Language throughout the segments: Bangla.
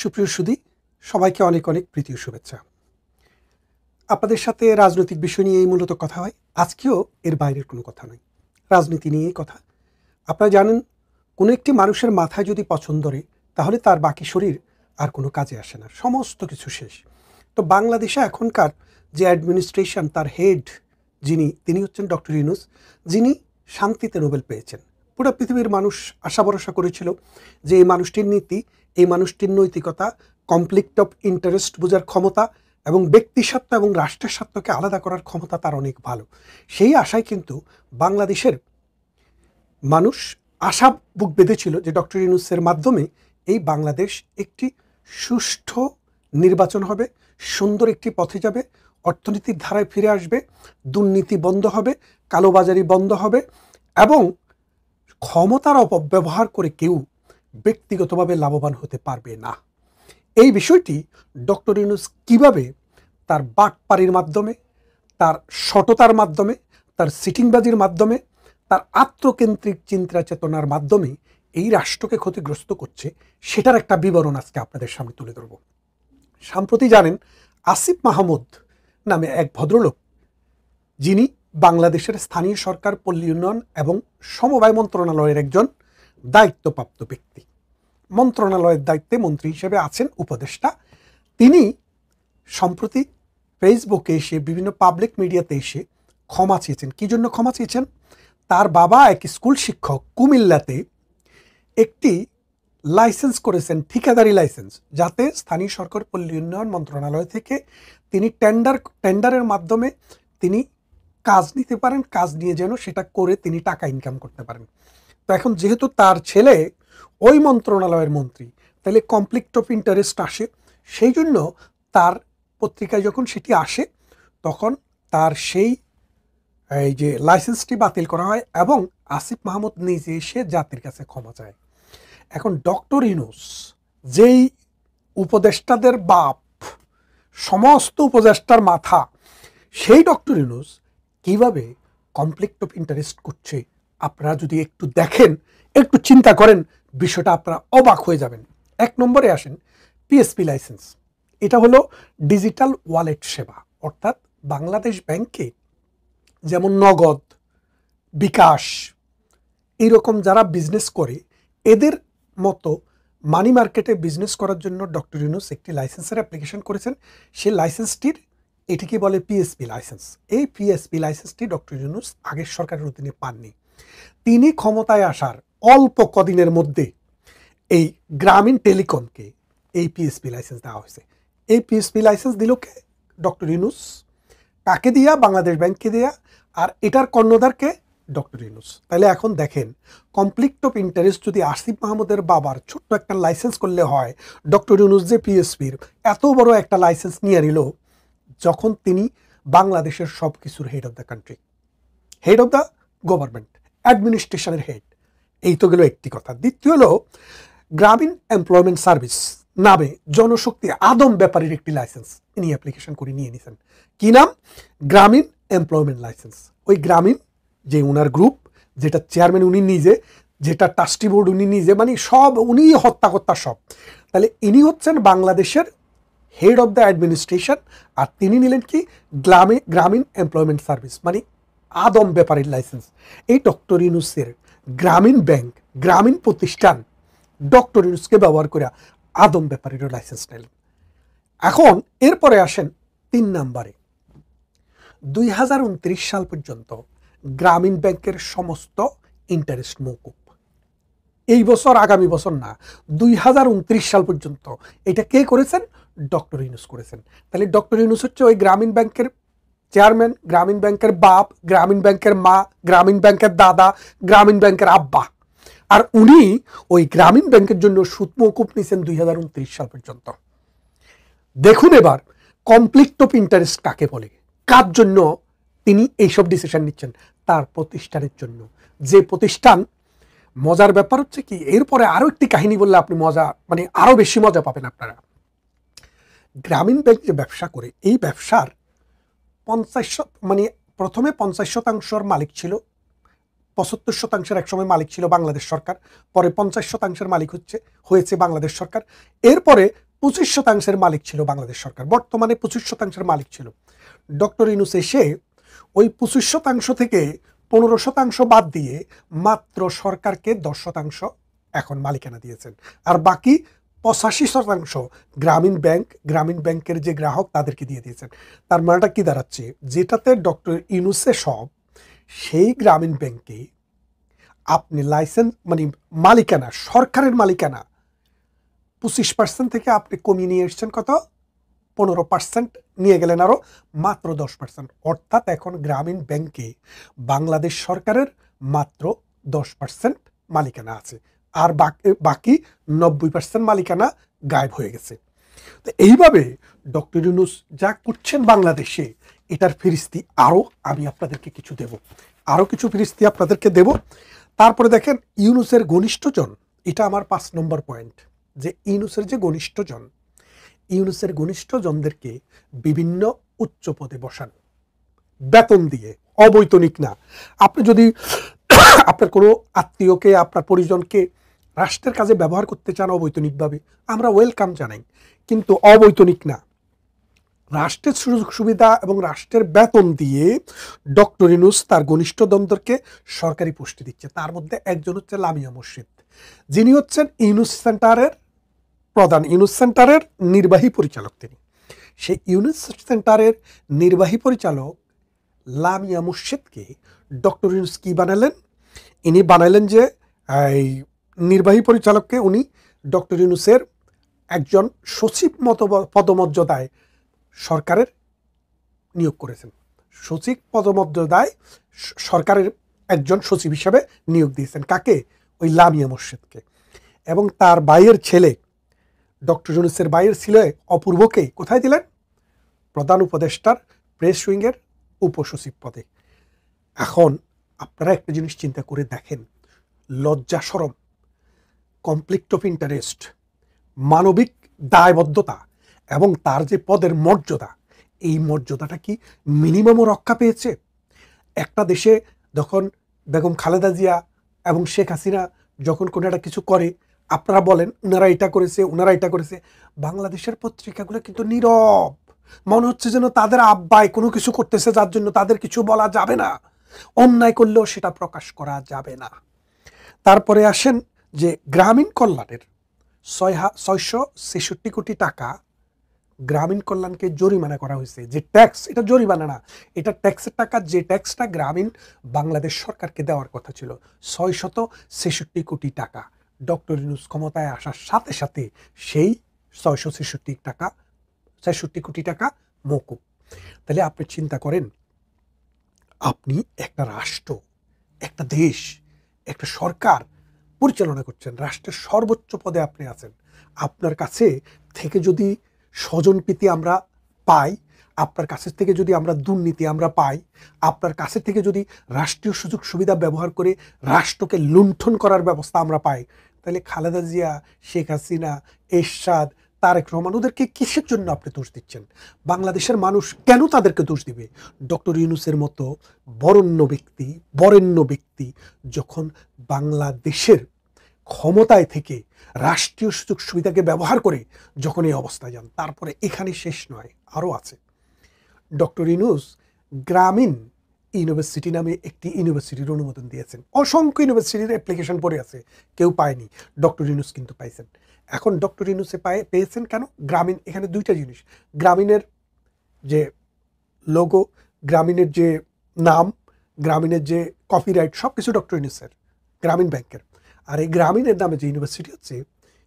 সুপ্রিয় সুধী, সবাইকে অনেক অনেক প্রীতি ও শুভেচ্ছা। আপনাদের সাথে রাজনৈতিক বিষয় নিয়েই মূলত কথা হয়। আজকেও এর বাইরের কোনো কথা নয়, রাজনীতি নিয়েই কথা। আপনারা জানেন, কোনো একটি মানুষের মাথায় যদি পছন্দ রে, তাহলে তার বাকি শরীর আর কোনো কাজে আসে না, সমস্ত কিছু শেষ। তো বাংলাদেশে এখনকার যে অ্যাডমিনিস্ট্রেশন, তার হেড তিনি হচ্ছেন ডক্টর ইউনূস, যিনি শান্তিতে নোবেল পেয়েছেন। পুরো পৃথিবীর মানুষ আশা ভরসা করেছিল যে এই মানুষটির নীতি, এই মানুষটির নৈতিকতা, কনফ্লিক্ট অফ ইন্টারেস্ট বোঝার ক্ষমতা এবং ব্যক্তিস্বার্থ এবং রাষ্ট্রের স্বার্থকে আলাদা করার ক্ষমতা তার অনেক ভালো। সেই আশায় কিন্তু বাংলাদেশের মানুষ আশা বুক বেঁধেছিল যে ডক্টর ইউনূসের মাধ্যমে এই বাংলাদেশ একটি সুষ্ঠু নির্বাচন হবে, সুন্দর একটি পথে যাবে, অর্থনীতির ধারায় ফিরে আসবে, দুর্নীতি বন্ধ হবে, কালোবাজারি বন্ধ হবে এবং ক্ষমতার অপব্যবহার করে কেউ ব্যক্তিগতভাবে লাভবান হতে পারবে না। এই বিষয়টি ডক্টর ইউনূস কীভাবে তার বাটপাড়ির মাধ্যমে, তার সততার মাধ্যমে, তার সিটিংবাজির মাধ্যমে, তার আত্মকেন্দ্রিক চিন্তা চেতনার মাধ্যমে এই রাষ্ট্রকে ক্ষতিগ্রস্ত করছে, সেটার একটা বিবরণ আজকে আপনাদের সামনে তুলে ধরব। সম্প্রতি জানেন, আসিফ মাহমুদ নামে এক ভদ্রলোক, যিনি বাংলাদেশের স্থানীয় সরকার, পল্লী উন্নয়ন এবং সমবায় মন্ত্রণালয়ের একজন দায়িত্বপ্রাপ্ত ব্যক্তি, মন্ত্রণালয়ের দায়িত্বে মন্ত্রী হিসেবে আছেন, উপদেষ্টা। তিনি সম্প্রতি ফেসবুকে এসে, বিভিন্ন পাবলিক মিডিয়াতে এসে ক্ষমা চেয়েছেন। কী জন্য ক্ষমা চেয়েছেন? তার বাবা এক স্কুল শিক্ষক কুমিল্লাতে একটি লাইসেন্স করেছেন, ঠিকাদারি লাইসেন্স, যাতে স্থানীয় সরকার পল্লী উন্নয়ন মন্ত্রণালয় থেকে তিনি টেন্ডারের মাধ্যমে তিনি কাজ নিতে পারেন, কাজ নিয়ে যেন সেটা করে তিনি টাকা ইনকাম করতে পারেন। তো এখন যেহেতু তার ছেলে ওই মন্ত্রণালয়ের মন্ত্রী, তাহলে কনফ্লিক্ট অফ ইন্টারেস্ট আসে। সেই জন্য তার পত্রিকায় যখন সেটি আসে, তখন তার সেই যে লাইসেন্সটি বাতিল করা হয় এবং আসিফ মাহমুদ নিজে এসে জাতির কাছে ক্ষমা চায়। এখন ডক্টর ইউনূস, যেই উপদেষ্টাদের বাপ, সমস্ত উপদেষ্টার মাথা, সেই ডক্টর ইউনূস কীভাবে কনফ্লিক্ট অফ ইন্টারেস্ট করছে, আপনারা যদি একটু দেখেন, একটু চিন্তা করেন, বিষয়টা আপনারা অবাক হয়ে যাবেন। এক নম্বরে আসেন পিএসপি লাইসেন্স। এটা হলো ডিজিটাল ওয়ালেট সেবা, অর্থাৎ বাংলাদেশ ব্যাংকে যেমন নগদ, বিকাশ, এইরকম যারা বিজনেস করে, এদের মতো মানি মার্কেটে বিজনেস করার জন্য ডক্টর ইউনূস একটি লাইসেন্সের অ্যাপ্লিকেশন করেছেন। সেই লাইসেন্সটির, এটিকে বলে পিএসপি লাইসেন্স। এই পিএসপি লাইসেন্সটি ডক্টর ইউনূস আগের সরকারের অধীনে পাননি। তিনি ক্ষমতায় আসার অল্প কদিনের মধ্যে এই গ্রামীণ টেলিকমকে এই পিএসপি লাইসেন্স দেওয়া হয়েছে। এই পিএসপি লাইসেন্স দিল কে? ডক্টর ইউনূস। কাকে দিয়া? বাংলাদেশ ব্যাংককে দেয়া। আর এটার কর্ণধারকে? ডক্টর ইউনূস। তাহলে এখন দেখেন, কনফ্লিক্ট অফ ইন্টারেস্ট যদি আসিফ মাহমুদের বাবার ছোট্ট একটা লাইসেন্স করলে হয়, ডক্টর ইউনূস যে পিএসপির এত বড় একটা লাইসেন্স নিয়ে নিল, যখন তিনি বাংলাদেশের সব কিছুর head of the country, head of the government, অ্যাডমিনিস্ট্রেশনের হেড। এই তো গেল একটি কথা। দ্বিতীয় হলো গ্রামীণ এমপ্লয়মেন্ট সার্ভিস নামে জনশক্তি আদম ব্যাপারীর একটি লাইসেন্স ইনি অ্যাপ্লিকেশন করে নিয়ে নিয়েছেন। কি নাম? গ্রামীণ এমপ্লয়মেন্ট লাইসেন্স। ওই গ্রামীণ যে উনার গ্রুপ, যেটা চেয়ারম্যান উনি নিজে, যেটা ট্রাস্টি বোর্ড উনি নিজে, মানে সব উনি হত্যাকর্তা সব। তাহলে ইনি হচ্ছেন বাংলাদেশের হেড অফ দ্য অ্যাডমিনিস্ট্রেশন। আর তিনি নিলেন কি? গ্রামীণ এমপ্লয়মেন্ট সার্ভিস, মানে আদম ব্যাপারীর লাইসেন্স। এই ডক্টর ইউনূসের গ্রামীণ ব্যাংক, গ্রামীণ প্রতিষ্ঠান ডক্টর ইউনূসকে ব্যবহার করে আদম ব্যাপারীরও লাইসেন্স নিলেন। এখন এরপরে আসেন 3 নম্বরে। 2029 সাল পর্যন্ত গ্রামীণ ব্যাংকের সমস্ত ইন্টারেস্ট মওকুফ। এই বছর, আগামী বছর না, 2029 সাল পর্যন্ত। এটা কে করেছেন? ডক্টর ইউনূস করেছেন। তাহলে ডক্টর ইউনূস হচ্ছে ওই গ্রামীণ ব্যাংকের চেয়ারম্যান, গ্রামীণ ব্যাংকের বাপ, গ্রামীণ ব্যাংকের মা, গ্রামীণ ব্যাংকের দাদা, গ্রামীণ ব্যাংকের আব্বা। আর উনি ওই গ্রামীণ ব্যাংকের জন্য সুদ মওকুফ নিয়েছেন 2029 সাল পর্যন্ত। দেখুন এবার কনফ্লিক্ট অফ ইন্টারেস্ট কাকে বলে, কার জন্য তিনি এইসব ডিসিশন নিচ্ছেন? তার প্রতিষ্ঠানের জন্য। যে প্রতিষ্ঠান, মজার ব্যাপার হচ্ছে কি, এরপরে আরো একটি কাহিনী বললে আপনি মজা, মানে আরো বেশি মজা পাবেন আপনারা। গ্রামীণ ব্যাংক যে ব্যবসা করে, এই ব্যবসার 50, মানে প্রথমে 50% মালিক ছিল, 75% একসময় মালিক ছিল বাংলাদেশ সরকার, পরে 50% মালিক হয়েছে বাংলাদেশ সরকার। এরপরে 25% মালিক ছিল বাংলাদেশ সরকার, বর্তমানে 25% মালিক ছিল। ডক্টর ইউনূস এসে ওই 25% থেকে 15% বাদ দিয়ে মাত্র সরকারকে 10% এখন মালিকানা দিয়েছেন, আর বাকি 85% গ্রামীণ ব্যাংকের যে গ্রাহক তাদেরকে দিয়ে দিয়েছেন। তার মানেটা কি দাঁড়াচ্ছে, যেটাতে ডক্টর ইউনূসের সব, সেই গ্রামীণ ব্যাংকে আপনি লাইসেন্স মানে মালিকানা, সরকারের মালিকানা 25% থেকে আপনি কমিয়ে নিয়ে এসছেন কত, 15% নিয়ে গেলেন, আরো মাত্র 10%। অর্থাৎ এখন গ্রামীণ ব্যাংকে বাংলাদেশ সরকারের মাত্র 10% মালিকানা আছে, আর বাকি 90% মালিকানা গায়েব হয়ে গেছে। তো এইভাবে ডক্টর ইউনূস যা করছেন বাংলাদেশে, এটার ফিরিস্তি আরো আমি আপনাদেরকে কিছু দেব, আরো কিছু ফিরিস্তি আপনাদেরকে দেব। তারপরে দেখেন ইউনূসের ঘনিষ্ঠজন, এটা আমার 5 নম্বর পয়েন্ট, যে ইউনূসের যে ঘনিষ্ঠজন, ইউনূসের ঘনিষ্ঠজনদেরকে বিভিন্ন উচ্চ পদে বসান বেতন দিয়ে, অবৈতনিক না। আপনি যদি আপনার কোনো আত্মীয়কে, আপনার পরিজনকে রাষ্ট্রের কাজে ব্যবহার করতে চান অবৈতনিকভাবে, আমরা ওয়েলকাম জানাই, কিন্তু অবৈতনিক না। রাষ্ট্রের সুযোগ সুবিধা এবং রাষ্ট্রের বেতন দিয়ে ডক্টর ইউনূস তার ঘনিষ্ঠজনদেরকে সরকারি পোস্টে দিচ্ছে। তার মধ্যে একজন হচ্ছে লামিয়া মুর্শিদ, যিনি হচ্ছেন ইউনূস সেন্টারের প্রধান, ইউনূস সেন্টারের নির্বাহী পরিচালক। তিনি সেই ইউনূস সেন্টারের নির্বাহী পরিচালক লামিয়া মুর্শিদকে ডক্টর ইউনূস কি বানালেন, ইনি বানালেন যে এই নির্বাহী পরিচালককে উনি ডক্টর ইউনূসের একজন সচিব মতো পদমর্যাদায় সরকারের নিয়োগ করেছেন। সচিব পদমর্যাদায় সরকারের একজন সচিব হিসাবে নিয়োগ দিয়েছেন। কাকে? ওই লামিয়া মুর্শিদকে। এবং তার ভাইয়ের ছেলে, ডক্টর ইউনূসের ভাইয়ের ছেলে অপূর্বকে কোথায় দিলেন? প্রধান উপদেষ্টার প্রেস উইংয়ের উপসচিব পদে। এখন আপনারা একটা জিনিস চিন্তা করে দেখেন, লজ্জা শরম, কনফ্লিক্ট অফ ইন্টারেস্ট, মানবিক দায়বদ্ধতা এবং তার যে পদের মর্যাদা, এই মর্যাদাটা কি মিনিমামও রক্ষা পেয়েছে? একটা দেশে যখন বেগম খালেদা জিয়া এবং শেখ হাসিনা যখন কোনো একটা কিছু করে, আপনারা বলেন ওনারা এটা করেছে, ওনারা এটা করেছে, বাংলাদেশের পত্রিকাগুলো কিন্তু নীরব, মনে হচ্ছে যেন তাদের আব্বাই কোনো কিছু করতেছে যার জন্য তাদের কিছু বলা যাবে না, অন্যায় করলেও সেটা প্রকাশ করা যাবে না। তারপরে আসেন যে গ্রামীণ কল্যাণের 666 কোটি টাকা গ্রামীণ কল্যাণকে জরিমানা করা হয়েছে। যে ট্যাক্স, এটা জরিমানা না, এটা ট্যাক্সের টাকা, যে ট্যাক্সটা গ্রামীণ বাংলাদেশ সরকারকে দেওয়ার কথা ছিল 666 কোটি টাকা। ডক্টর ইউনূস ক্ষমতায় আসার সাথে সাথে সেই 666 কোটি টাকা মওকুফ। তাহলে আপনি চিন্তা করেন, আপনি একটা রাষ্ট্র, একটা দেশ, একটা সরকার পরিচালনা করছেন, রাষ্ট্রের সর্বোচ্চ পদে আপনি আছেন। আপনার কাছে থেকে যদি স্বজনপ্রীতি আমরা পাই, আপনার কাছের থেকে যদি আমরা দুর্নীতি আমরা পাই, আপনার কাছে থেকে যদি রাষ্ট্রীয় সুযোগ সুবিধা ব্যবহার করে রাষ্ট্রকে লুণ্ঠন করার ব্যবস্থা আমরা পাই, তাহলে খালেদা জিয়া, শেখ হাসিনা, এরশাদ, তারেক রহমান, ওদেরকে কিসের জন্য আপনি দোষ দিচ্ছেন? বাংলাদেশের মানুষ কেন তাদেরকে দোষ দিবে? ডক্টর ইউনূসের মতো বরেণ্য ব্যক্তি যখন বাংলাদেশের ক্ষমতায় থেকে রাষ্ট্রীয় সুযোগ সুবিধাকে ব্যবহার করে যখন এই অবস্থায় যান, তারপরে এখানে শেষ নয়, আরও আছে। ডক্টর ইউনূস গ্রামীণ ইউনিভার্সিটি নামে একটি ইউনিভার্সিটির অনুমোদন দিয়েছেন। অসংখ্য ইউনিভার্সিটির অ্যাপ্লিকেশন পড়ে আছে, কেউ পায়নি, ডক্টর ইউনূস কিন্তু পাইছেন। এখন ডক্টর ইউনূসে পেয়েছেন কেন? গ্রামীণ, এখানে দুইটা জিনিস, গ্রামীণের যে লোগো, গ্রামীণের যে নাম, গ্রামীণের যে কপিরাইট, সব কিছু ডক্টর ইউনূসের, গ্রামীণ ব্যাংকের। আর এই গ্রামীণের নামে যে ইউনিভার্সিটি হচ্ছে,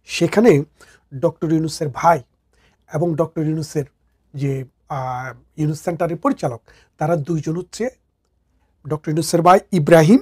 সেখানে ডক্টর ইউনূসের ভাই এবং ডক্টর ইউনূসের যে ইউনূস সেন্টারের পরিচালক, তারা দুইজন হচ্ছে ডক্টর ইউনূসের ভাই ইব্রাহিম